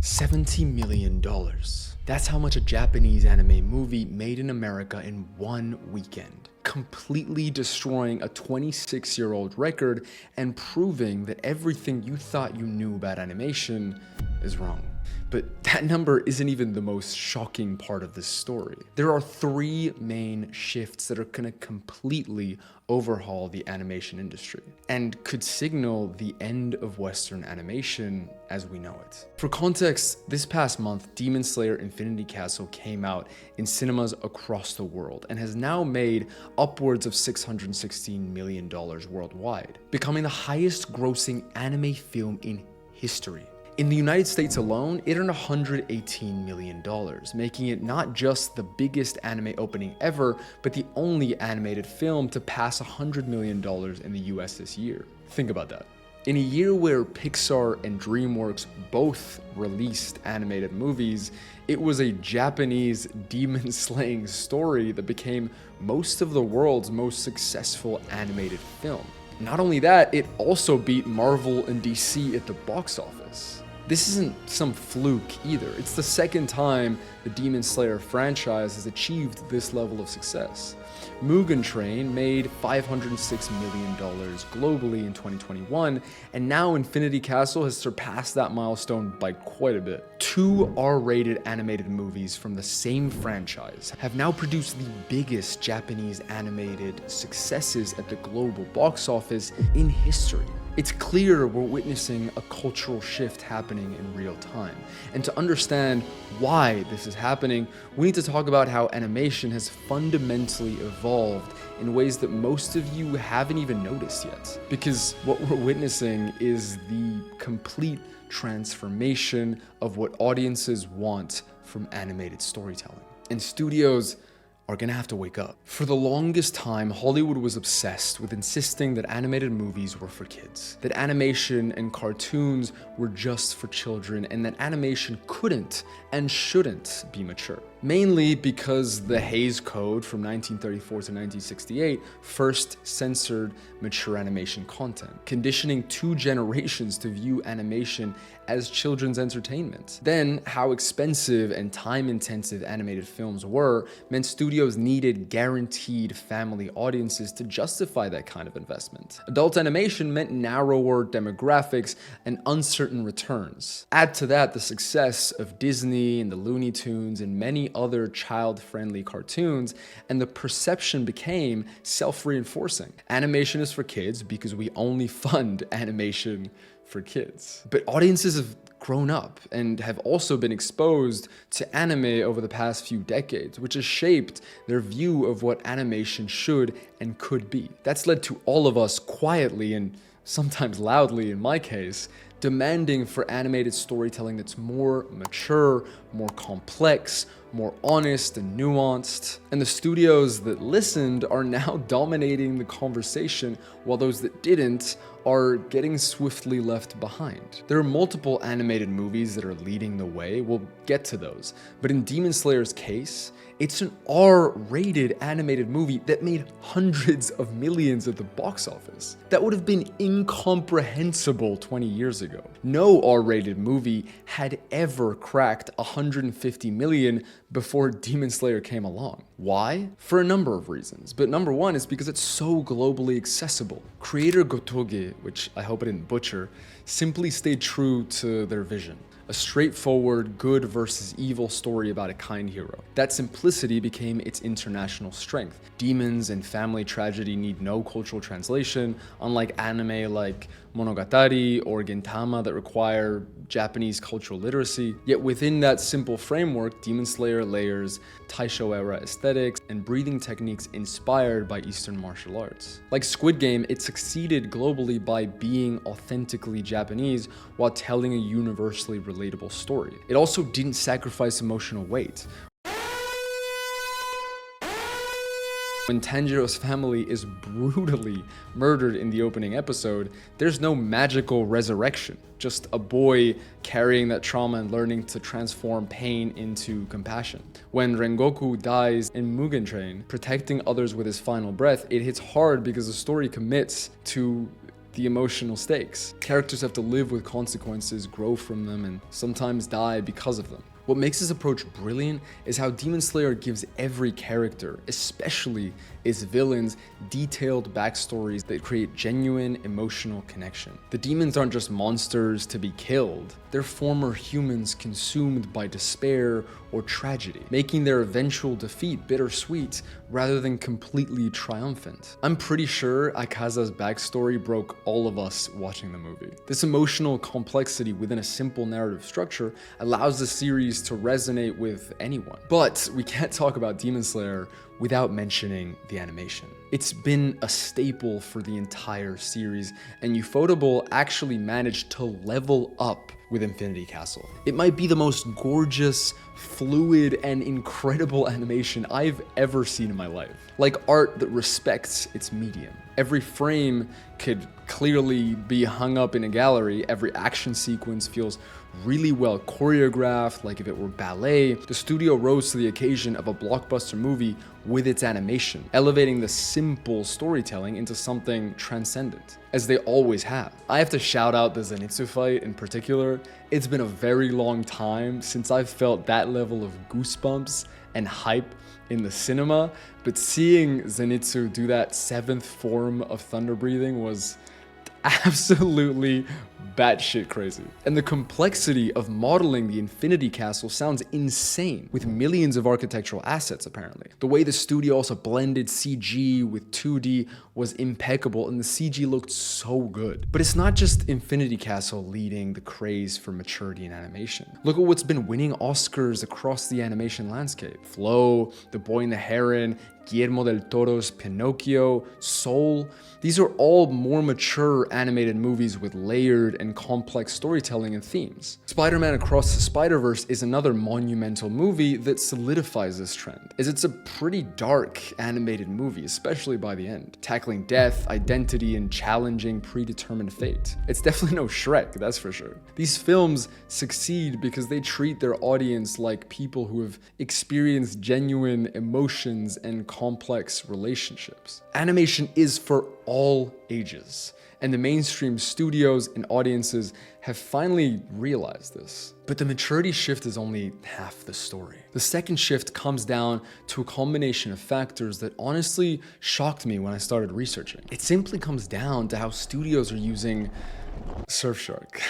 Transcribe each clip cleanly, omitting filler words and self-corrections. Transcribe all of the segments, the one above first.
$70 million. That's how much a Japanese anime movie made in America in one weekend, completely destroying a 26-year-old record and proving that everything you thought you knew about animation is wrong. But that number isn't even the most shocking part of this story. There are three main shifts that are gonna completely overhaul the animation industry and could signal the end of Western animation as we know it. For context, this past month, Demon Slayer Infinity Castle came out in cinemas across the world and has now made upwards of $616 million worldwide, becoming the highest grossing anime film in history. In the United States alone, it earned $118 million, making it not just the biggest anime opening ever, but the only animated film to pass $100 million in the US this year. Think about that. In a year where Pixar and DreamWorks both released animated movies, it was a Japanese demon-slaying story that became most of the world's most successful animated film. Not only that, it also beat Marvel and DC at the box office. This isn't some fluke either. It's the second time the Demon Slayer franchise has achieved this level of success. Mugen Train made $506 million globally in 2021, and now Infinity Castle has surpassed that milestone by quite a bit. Two R-rated animated movies from the same franchise have now produced the biggest Japanese animated successes at the global box office in history. It's clear we're witnessing a cultural shift happening in real time. And to understand why this is happening, we need to talk about how animation has fundamentally evolved in ways that most of you haven't even noticed yet. Because what we're witnessing is the complete transformation of what audiences want from animated storytelling. And studios are gonna have to wake up. For the longest time, Hollywood was obsessed with insisting that animated movies were for kids, that animation and cartoons were just for children, and that animation couldn't and shouldn't be mature. Mainly because the Hays Code from 1934 to 1968 first censored mature animation content, conditioning two generations to view animation as children's entertainment. Then, how expensive and time-intensive animated films were meant studios needed guaranteed family audiences to justify that kind of investment. Adult animation meant narrower demographics and uncertain returns. Add to that the success of Disney and the Looney Tunes and many other child-friendly cartoons, and the perception became self-reinforcing. Animation is for kids because we only fund animation for kids. But audiences have grown up and have also been exposed to anime over the past few decades, which has shaped their view of what animation should and could be. That's led to all of us quietly, and sometimes loudly in my case, demanding for animated storytelling that's more mature, more complex, more honest and nuanced. And the studios that listened are now dominating the conversation, while those that didn't are getting swiftly left behind. There are multiple animated movies that are leading the way. We'll get to those. But in Demon Slayer's case, it's an R-rated animated movie that made hundreds of millions at the box office. That would have been incomprehensible 20 years ago. No R-rated movie had ever cracked 150 million before Demon Slayer came along. Why? For a number of reasons, but number one is because it's so globally accessible. Creator Gotoge, which I hope I didn't butcher, simply stayed true to their vision. A straightforward good versus evil story about a kind hero. That simplicity became its international strength. Demons and family tragedy need no cultural translation, unlike anime like Monogatari or Gintama that require Japanese cultural literacy. Yet within that simple framework, Demon Slayer layers Taisho era aesthetics and breathing techniques inspired by Eastern martial arts. Like Squid Game, it succeeded globally by being authentically Japanese while telling a universally relatable story. It also didn't sacrifice emotional weight. When Tanjiro's family is brutally murdered in the opening episode, there's no magical resurrection, just a boy carrying that trauma and learning to transform pain into compassion. When Rengoku dies in Mugen Train, protecting others with his final breath, it hits hard because the story commits to the emotional stakes. Characters have to live with consequences, grow from them, and sometimes die because of them. What makes this approach brilliant is how Demon Slayer gives every character, especially its villains, detailed backstories that create genuine emotional connection. The demons aren't just monsters to be killed, they're former humans consumed by despair or tragedy, making their eventual defeat bittersweet rather than completely triumphant. I'm pretty sure Akaza's backstory broke all of us watching the movie. This emotional complexity within a simple narrative structure allows the series to resonate with anyone. But we can't talk about Demon Slayer without mentioning the animation. It's been a staple for the entire series, and Ufotable actually managed to level up with Infinity Castle. It might be the most gorgeous, fluid, and incredible animation I've ever seen in my life. Like art that respects its medium. Every frame could clearly be hung up in a gallery. Every action sequence feels really well choreographed, like if it were ballet. The studio rose to the occasion of a blockbuster movie with its animation, elevating the simple storytelling into something transcendent, as they always have. I have to shout out the Zenitsu fight in particular. It's been a very long time since I've felt that level of goosebumps and hype in the cinema, but seeing Zenitsu do that 7th form of thunder breathing was absolutely batshit crazy. And the complexity of modeling the Infinity Castle sounds insane, with millions of architectural assets apparently. The way the studio also blended CG with 2D was impeccable, and the CG looked so good. But it's not just Infinity Castle leading the craze for maturity in animation. Look at what's been winning Oscars across the animation landscape. Flow, The Boy and the Heron, Guillermo del Toro's Pinocchio, Soul. These are all more mature animated movies with layered and complex storytelling and themes. Spider-Man Across the Spider-Verse is another monumental movie that solidifies this trend, as it's a pretty dark animated movie, especially by the end, tackling death, identity, and challenging predetermined fate. It's definitely no Shrek, that's for sure. These films succeed because they treat their audience like people who have experienced genuine emotions and complex relationships. Animation is for all ages, and the mainstream studios and audiences have finally realized this. But the maturity shift is only half the story. The second shift comes down to a combination of factors that honestly shocked me when I started researching. It simply comes down to how studios are using Surfshark,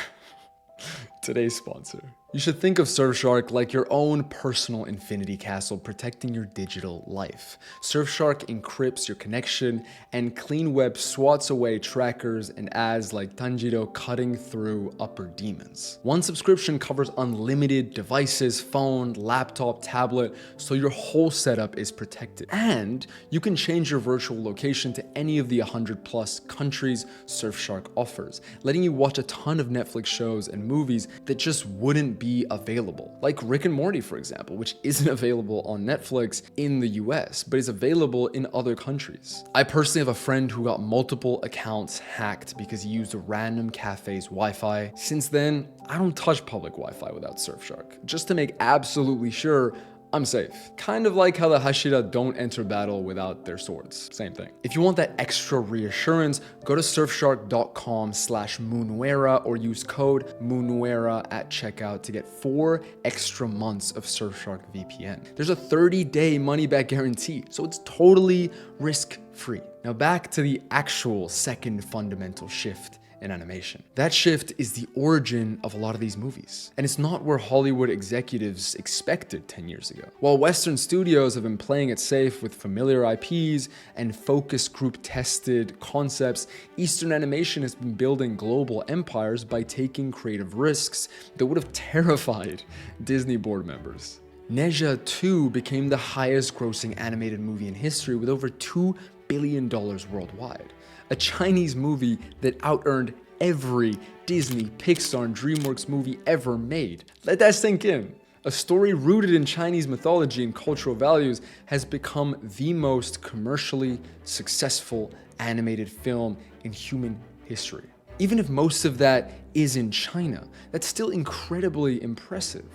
today's sponsor. You should think of Surfshark like your own personal Infinity Castle protecting your digital life. Surfshark encrypts your connection, and Clean Web swats away trackers and ads like Tanjiro cutting through upper demons. One subscription covers unlimited devices, phone, laptop, tablet, so your whole setup is protected. And you can change your virtual location to any of the 100+ countries Surfshark offers, letting you watch a ton of Netflix shows and movies that just wouldn't be available. Like Rick and Morty, for example, which isn't available on Netflix in the US, but is available in other countries. I personally have a friend who got multiple accounts hacked because he used a random cafe's Wi-Fi. Since then, I don't touch public Wi-Fi without Surfshark, just to make absolutely sure I'm safe. Kind of like how the Hashira don't enter battle without their swords. Same thing. If you want that extra reassurance, go to surfshark.com/Moonwera or use code Moonwera at checkout to get 4 extra months of Surfshark VPN. There's a 30-day money-back guarantee, so it's totally risk-free. Now back to the actual second fundamental shift in animation. That shift is the origin of a lot of these movies, and it's not where Hollywood executives expected 10 years ago. While Western studios have been playing it safe with familiar IPs and focus group tested concepts, Eastern animation has been building global empires by taking creative risks that would have terrified Disney board members. Neja 2 became the highest grossing animated movie in history with over $2 billion worldwide. A Chinese movie that out-earned every Disney, Pixar, and DreamWorks movie ever made. Let that sink in. A story rooted in Chinese mythology and cultural values has become the most commercially successful animated film in human history. Even if most of that is in China, that's still incredibly impressive.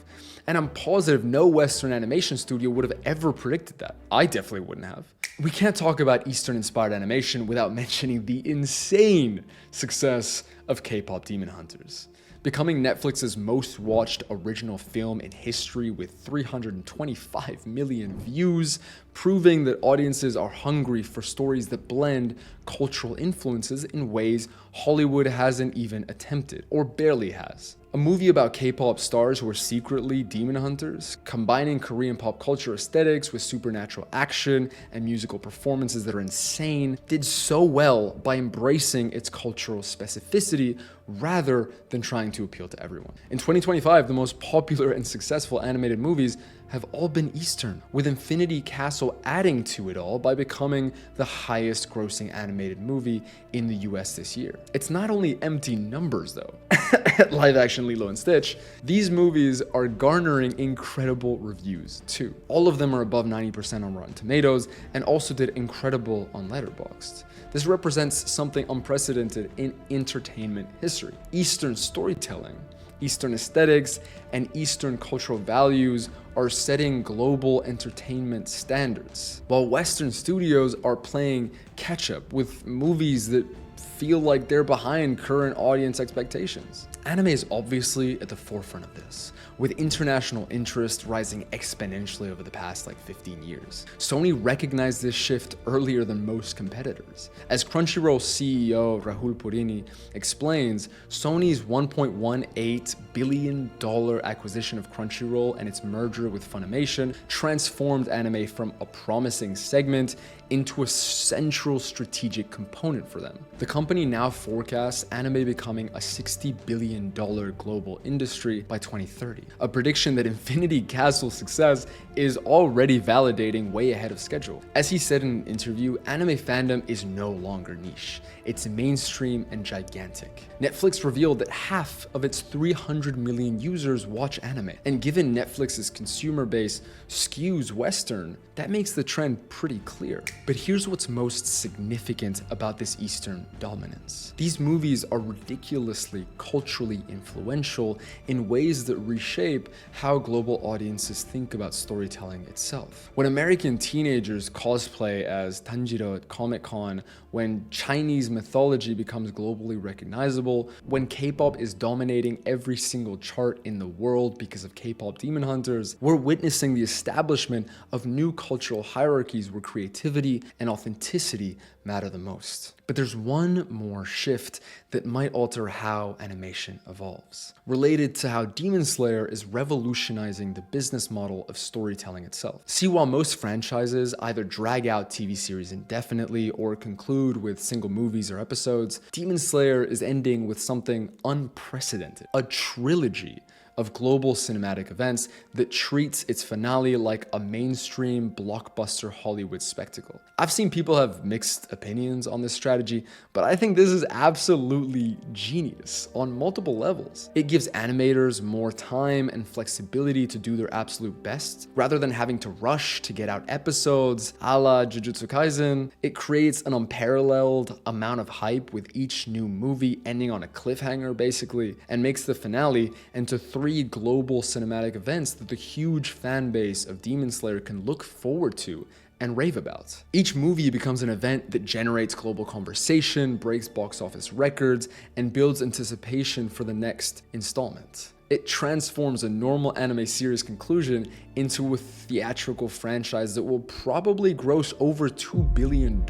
And I'm positive no Western animation studio would have ever predicted that. I definitely wouldn't have. We can't talk about Eastern-inspired animation without mentioning the insane success of K-pop Demon Hunters, becoming Netflix's most watched original film in history with 325 million views, proving that audiences are hungry for stories that blend cultural influences in ways Hollywood hasn't even attempted, or barely has. A movie about K-pop stars who are secretly demon hunters, combining Korean pop culture aesthetics with supernatural action and musical performances that are insane, did so well by embracing its cultural specificity rather than trying to appeal to everyone. In 2025, the most popular and successful animated movies have all been Eastern, with Infinity Castle adding to it all by becoming the highest grossing animated movie in the US this year. It's not only empty numbers though. Live action Lilo and Stitch, these movies are garnering incredible reviews too. All of them are above 90% on Rotten Tomatoes and also did incredible on Letterboxd. This represents something unprecedented in entertainment history. Eastern storytelling, Eastern aesthetics, and Eastern cultural values are setting global entertainment standards, while Western studios are playing catch-up with movies that feel like they're behind current audience expectations. Anime is obviously at the forefront of this, with international interest rising exponentially over the past 15 years. Sony recognized this shift earlier than most competitors. As Crunchyroll CEO Rahul Purini explains, Sony's $1.18 billion acquisition of Crunchyroll and its merger with Funimation transformed anime from a promising segment into a central strategic component for them. The company now forecasts anime becoming a $60 billion global industry by 2030, a prediction that Infinity Castle's success is already validating way ahead of schedule. As he said in an interview, anime fandom is no longer niche. It's mainstream and gigantic. Netflix revealed that half of its 300 million users watch anime, and given Netflix's consumer base skews Western, that makes the trend pretty clear. But here's what's most significant about this Eastern dominance. These movies are ridiculously culturally influential in ways that reshape how global audiences think about storytelling itself. When American teenagers cosplay as Tanjiro at Comic-Con, when Chinese mythology becomes globally recognizable, when K-pop is dominating every single chart in the world because of K-pop Demon Hunters, we're witnessing the establishment of new cultural hierarchies where creativity and authenticity matter the most. But there's one more shift that might alter how animation evolves, related to how Demon Slayer is revolutionizing the business model of storytelling itself. See, while most franchises either drag out TV series indefinitely or conclude with single movies or episodes, Demon Slayer is ending with something unprecedented, a trilogy of global cinematic events that treats its finale like a mainstream blockbuster Hollywood spectacle. I've seen people have mixed opinions on this strategy, but I think this is absolutely genius on multiple levels. It gives animators more time and flexibility to do their absolute best, rather than having to rush to get out episodes a la Jujutsu Kaisen. It creates an unparalleled amount of hype with each new movie ending on a cliffhanger basically, and makes the finale into three global cinematic events that the huge fan base of Demon Slayer can look forward to and rave about. Each movie becomes an event that generates global conversation, breaks box office records, and builds anticipation for the next installment. It transforms a normal anime series conclusion into a theatrical franchise that will probably gross over $2 billion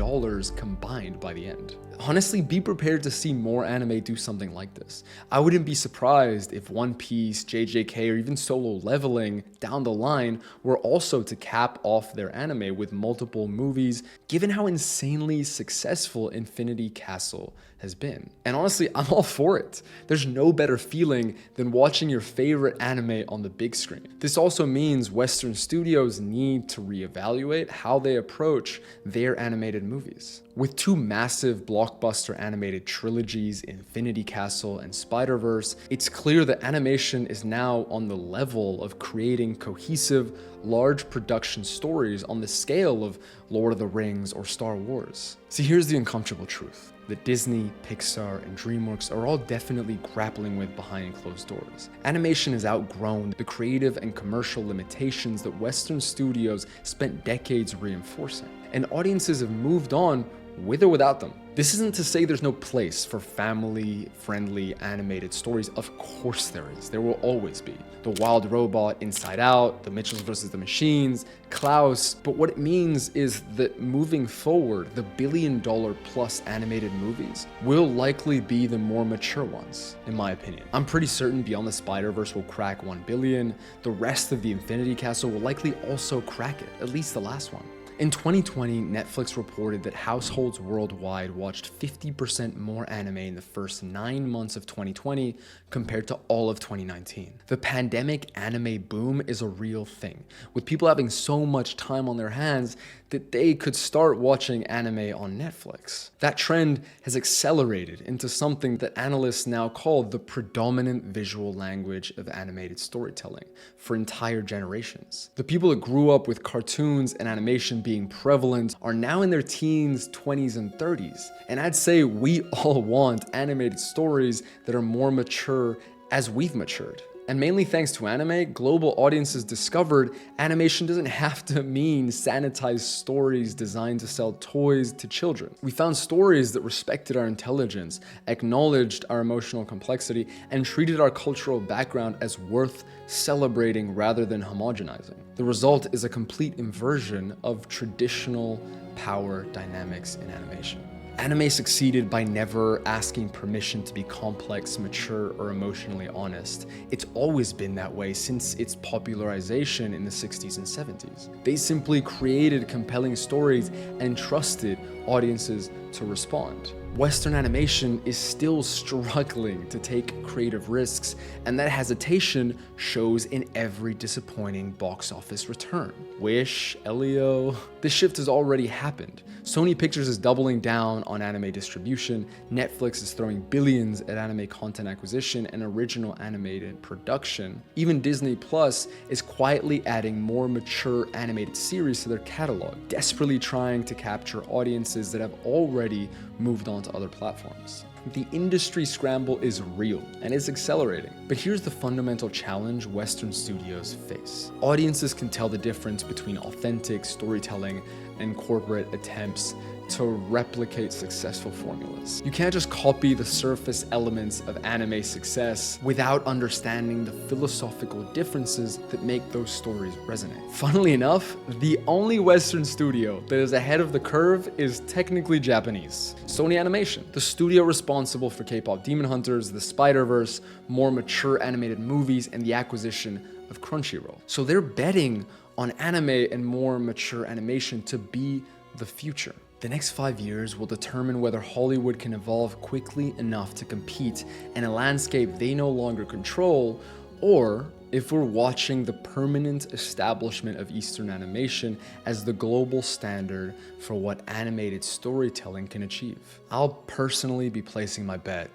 combined by the end. Honestly, be prepared to see more anime do something like this. I wouldn't be surprised if One Piece, JJK, or even Solo Leveling down the line were also to cap off their anime with multiple movies, given how insanely successful Infinity Castle has been. And honestly, I'm all for it. There's no better feeling than watching your favorite anime on the big screen. This also means Western studios need to reevaluate how they approach their animated movies. With two massive blockbuster animated trilogies, Infinity Castle and Spider-Verse, it's clear that animation is now on the level of creating cohesive, large production stories on the scale of Lord of the Rings or Star Wars. See, here's the uncomfortable truth. that Disney, Pixar, and DreamWorks are all definitely grappling with behind closed doors. Animation has outgrown the creative and commercial limitations that Western studios spent decades reinforcing, and audiences have moved on with or without them. This isn't to say there's no place for family-friendly animated stories. Of course there is. There will always be. The Wild Robot, Inside Out, The Mitchells vs. the Machines, Klaus. But what it means is that moving forward, the billion-dollar-plus animated movies will likely be the more mature ones, in my opinion. I'm pretty certain Beyond the Spider-Verse will crack 1 billion. The rest of the Infinity Castle will likely also crack it, at least the last one. In 2020, Netflix reported that households worldwide watched 50% more anime in the first 9 months of 2020 compared to all of 2019. The pandemic anime boom is a real thing, with people having so much time on their hands that they could start watching anime on Netflix. That trend has accelerated into something that analysts now call the predominant visual language of animated storytelling for entire generations. The people that grew up with cartoons and animation being prevalent are now in their teens, 20s, and 30s. And I'd say we all want animated stories that are more mature as we've matured. And mainly thanks to anime, global audiences discovered animation doesn't have to mean sanitized stories designed to sell toys to children. We found stories that respected our intelligence, acknowledged our emotional complexity, and treated our cultural background as worth celebrating rather than homogenizing. The result is a complete inversion of traditional power dynamics in animation. Anime succeeded by never asking permission to be complex, mature, or emotionally honest. It's always been that way since its popularization in the 60s and 70s. They simply created compelling stories and trusted audiences to respond. Western animation is still struggling to take creative risks, and that hesitation shows in every disappointing box office return. Wish, Elio. This shift has already happened. Sony Pictures is doubling down on anime distribution, Netflix is throwing billions at anime content acquisition and original animated production. Even Disney Plus is quietly adding more mature animated series to their catalog, desperately trying to capture audiences that have already moved on to other platforms. The industry scramble is real and is accelerating. But here's the fundamental challenge Western studios face. Audiences can tell the difference between authentic storytelling and corporate attempts to replicate successful formulas. You can't just copy the surface elements of anime success without understanding the philosophical differences that make those stories resonate. Funnily enough, the only Western studio that is ahead of the curve is technically Japanese. Sony Animation, the studio responsible for K-pop Demon Hunters, the Spider-Verse, more mature animated movies, and the acquisition of Crunchyroll. So they're betting on anime and more mature animation to be the future. The next 5 years will determine whether Hollywood can evolve quickly enough to compete in a landscape they no longer control, or if we're watching the permanent establishment of Eastern animation as the global standard for what animated storytelling can achieve. I'll personally be placing my bet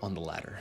on the latter.